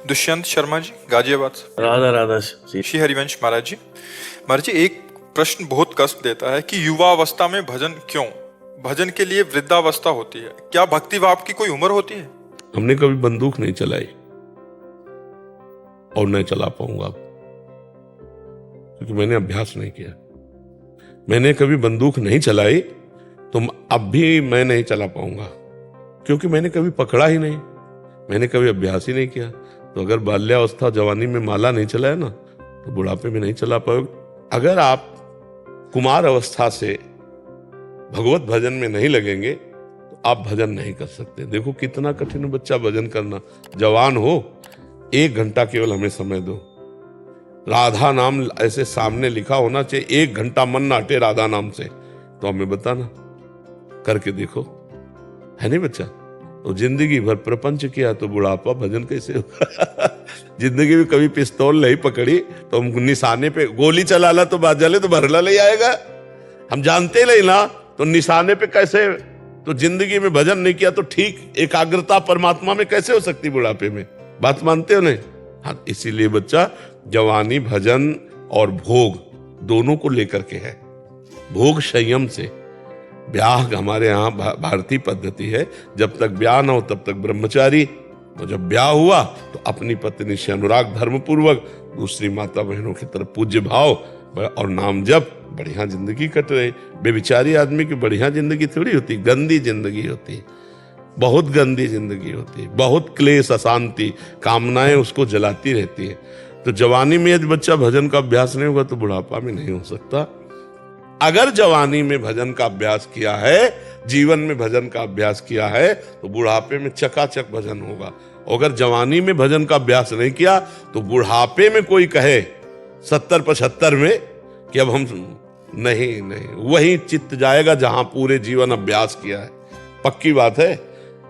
दुष्यंत शर्मा जी, गाजियाबाद से। राधा राधा श्री हरिवंश महाराज जी, महाराज जी, एक प्रश्न बहुत कष्ट देता है कि युवावस्था में भजन क्यों? भजन के लिए वृद्धावस्था होती है, क्या भक्ति भाव की कोई उम्र होती है? हमने कभी बंदूक नहीं चलाई और नहीं चला पाऊंगा क्योंकि मैंने अभ्यास नहीं किया। मैंने कभी बंदूक नहीं चलाई तो अब भी मैं नहीं चला पाऊंगा क्योंकि मैंने कभी पकड़ा ही नहीं, मैंने कभी अभ्यास ही नहीं किया। तो अगर बाल्यावस्था जवानी में माला नहीं चलाया ना तो बुढ़ापे में नहीं चला पाओगे। अगर आप कुमार अवस्था से भगवत भजन में नहीं लगेंगे तो आप भजन नहीं कर सकते। देखो कितना कठिन है बच्चा भजन करना। जवान हो, 1 घंटा केवल हमें समय दो। राधा नाम ऐसे सामने लिखा होना चाहिए, 1 घंटा मन ना हटे राधा नाम से, तो हमें बताना, करके देखो, है नहीं बच्चा? तो जिंदगी भर प्रपंच किया तो बुढ़ापा भजन कैसे होगा? जिंदगी में कभी पिस्तौल नहीं पकड़ी तो हम निशाने पे गोली चला ला तो बात जले तो भरला ले आएगा। हम जानते नहीं ना तो निशाने पे कैसे? तो जिंदगी में भजन नहीं किया तो ठीक एकाग्रता परमात्मा में कैसे हो सकती बुढ़ापे में? बात मानते हो नहीं? हाँ, इसीलिए बच्चा जवानी भजन और भोग दोनों को लेकर के है। भोग संयम से, ब्याह हमारे यहाँ भारतीय पद्धति है, जब तक ब्याह ना हो तब तक ब्रह्मचारी, तो जब ब्याह हुआ तो अपनी पत्नी से अनुराग धर्म पूर्वक, दूसरी माता बहनों की तरफ पूज्य भाव और नाम जप, बढ़िया जिंदगी कट रही। बेविचारी आदमी की बढ़िया जिंदगी थोड़ी होती, गंदी जिंदगी होती, बहुत गंदी जिंदगी होती, बहुत क्लेश अशांति, कामनाएं उसको जलाती रहती है। तो जवानी में यदि बच्चा भजन का अभ्यास नहीं होगा तो बुढ़ापा में नहीं हो सकता। अगर जवानी में भजन का अभ्यास किया है, जीवन में भजन का अभ्यास किया है, तो बुढ़ापे में चकाचक भजन होगा। अगर जवानी में भजन का अभ्यास नहीं किया तो बुढ़ापे में कोई कहे 70-75 में कि अब हम नहीं, वही चित्त जाएगा जहां पूरे जीवन अभ्यास किया है। पक्की बात है,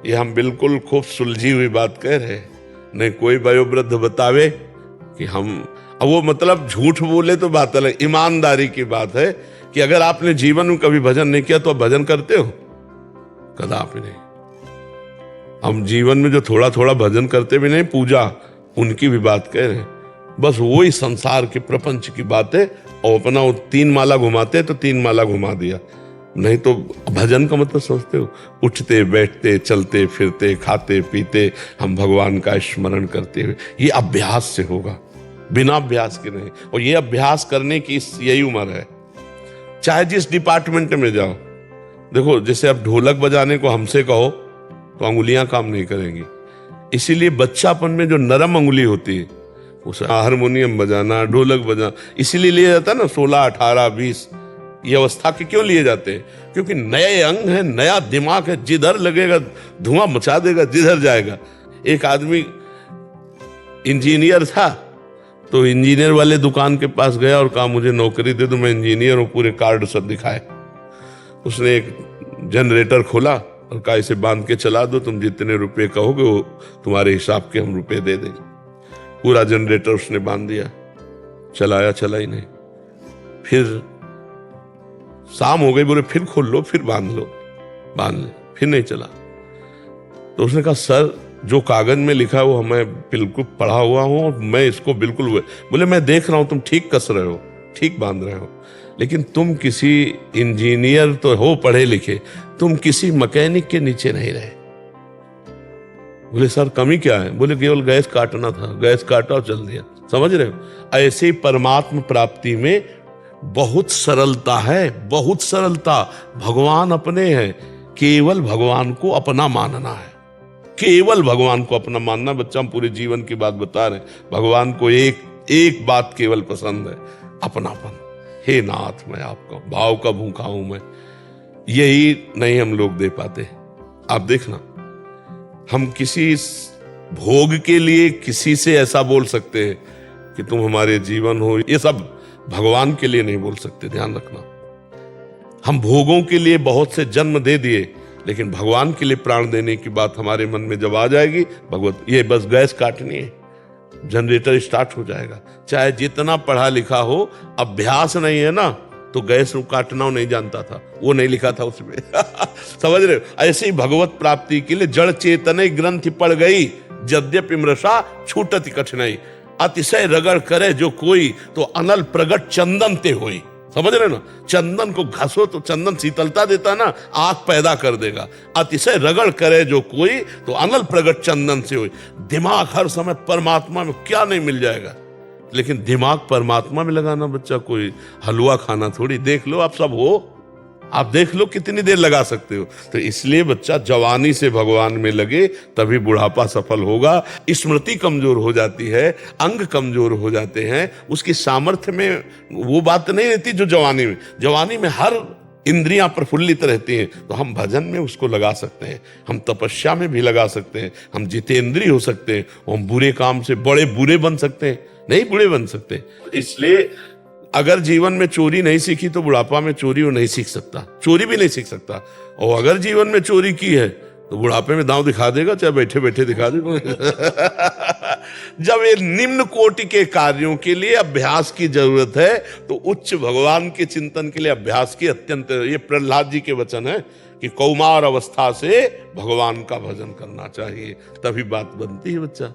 ये हम बिल्कुल खूब सुलझी हुई बात कह रहे हैं। नहीं कोई वयोवृद्ध बतावे कि हम, अब वो मतलब झूठ बोले तो बात अलग, ईमानदारी की बात है कि अगर आपने जीवन में कभी भजन नहीं किया तो आप भजन करते हो? कदापि नहीं। हम जीवन में जो थोड़ा थोड़ा भजन करते भी नहीं, पूजा उनकी भी बात कह रहे हैं। बस वही संसार के प्रपंच की बात है, और अपना वो 3 माला घुमाते तो 3 माला घुमा दिया। नहीं तो भजन का मतलब समझते हो? उठते बैठते चलते फिरते खाते पीते हम भगवान का स्मरण करते हुए, ये अभ्यास से होगा, बिना अभ्यास के नहीं। और ये अभ्यास करने की यही उम्र है, चाहे जिस डिपार्टमेंट में जाओ। देखो जैसे अब ढोलक बजाने को हमसे कहो तो अंगुलियां काम नहीं करेंगी, इसीलिए बच्चापन में जो नरम अंगुली होती है उसे हारमोनियम बजाना, ढोलक बजाना इसीलिए लिया जाता है ना। 16, 18, 20 ये अवस्था के क्यों लिए जाते हैं? क्योंकि नए अंग है, नया दिमाग है, जिधर लगेगा धुआं मचा देगा, जिधर जाएगा। एक आदमी इंजीनियर था तो इंजीनियर वाले दुकान के पास गया और कहा मुझे नौकरी दे दो, मैं इंजीनियर हूं, पूरे कार्ड सब दिखाए। उसने एक जनरेटर खोला और कहा इसे बांध के चला दो, तुम जितने रुपए कहोगे वो तुम्हारे हिसाब के हम रुपए दे देंगे। पूरा जनरेटर उसने बांध दिया, चलाया, चला ही नहीं। फिर शाम हो गई, बोले फिर खोल लो, फिर बांध लो, बांध ले, फिर नहीं चला। तो उसने कहा सर जो कागज में लिखा है वो हमें बिल्कुल पढ़ा हुआ हूं और मैं इसको बिल्कुल, बोले मैं देख रहा हूं तुम ठीक कस रहे हो, ठीक बांध रहे हो, लेकिन तुम किसी इंजीनियर तो हो पढ़े लिखे, तुम किसी मैकेनिक के नीचे नहीं रहे। बोले सर कमी क्या है? बोले केवल गैस काटना था, गैस काटा और चल दिया। समझ रहे हो? ऐसे ही परमात्म प्राप्ति में बहुत सरलता है, बहुत सरलता। भगवान अपने हैं, केवल भगवान को अपना मानना है, केवल भगवान को अपना मानना। बच्चा हम पूरे जीवन की बात बता रहे हैं, भगवान को एक बात केवल पसंद है, अपनापन। हे नाथ मैं आपका भाव का भूखा हूं मैं, यही नहीं हम लोग दे पाते। आप देखना, हम किसी भोग के लिए किसी से ऐसा बोल सकते हैं कि तुम हमारे जीवन हो, ये सब भगवान के लिए नहीं बोल सकते, ध्यान रखना। हम भोगों के लिए बहुत से जन्म दे दिए, लेकिन भगवान के लिए प्राण देने की बात हमारे मन में जब आ जाएगी, भगवत ये बस गैस काटनी है, जनरेटर स्टार्ट हो जाएगा। चाहे जितना पढ़ा लिखा हो, अभ्यास नहीं है ना तो गैस को काटना नहीं जानता था, वो नहीं लिखा था उसमें। समझ रहे हो? ऐसे ही भगवत प्राप्ति के लिए जड़ चेतन ग्रंथि पड़ गई, यद्यपि मृषा छूटति कठिनाई, अतिशय रगड़ करे जो कोई तो अनल प्रगट चंदन ते होई। समझ रहे ना? चंदन को घसो तो चंदन शीतलता देता ना, आग पैदा कर देगा। अतिशय रगड़ करे जो कोई तो अनल प्रगट चंदन से होई। दिमाग हर समय परमात्मा में क्या नहीं मिल जाएगा, लेकिन दिमाग परमात्मा में लगाना बच्चा कोई हलवा खाना थोड़ी। देख लो आप सब हो, आप देख लो कितनी देर लगा सकते हो। तो इसलिए बच्चा जवानी से भगवान में लगे, तभी बुढ़ापा सफल होगा। स्मृति कमजोर हो जाती है, अंग कमजोर हो जाते हैं, उसकी सामर्थ्य में वो बात नहीं रहती जो जवानी में। जवानी में हर इंद्रियां प्रफुल्लित रहती हैं, तो हम भजन में उसको लगा सकते हैं, हम तपस्या में भी लगा सकते हैं, हम जितेंद्रिय हो सकते हैं, हम बुरे काम से बड़े बुरे बन सकते हैं, नहीं बुरे बन सकते। इसलिए अगर जीवन में चोरी नहीं सीखी तो बुढ़ापा में चोरी वो नहीं सीख सकता, चोरी भी नहीं सीख सकता। और अगर जीवन में चोरी की है तो बुढ़ापे में दांव दिखा देगा, चाहे बैठे बैठे दिखा देगा। जब ये निम्न कोटि के कार्यों के लिए अभ्यास की जरूरत है, तो उच्च भगवान के चिंतन के लिए अभ्यास की अत्यंत, ये प्रहलाद जी के वचन है कि कौमार अवस्था से भगवान का भजन करना चाहिए, तभी बात बनती है बच्चा।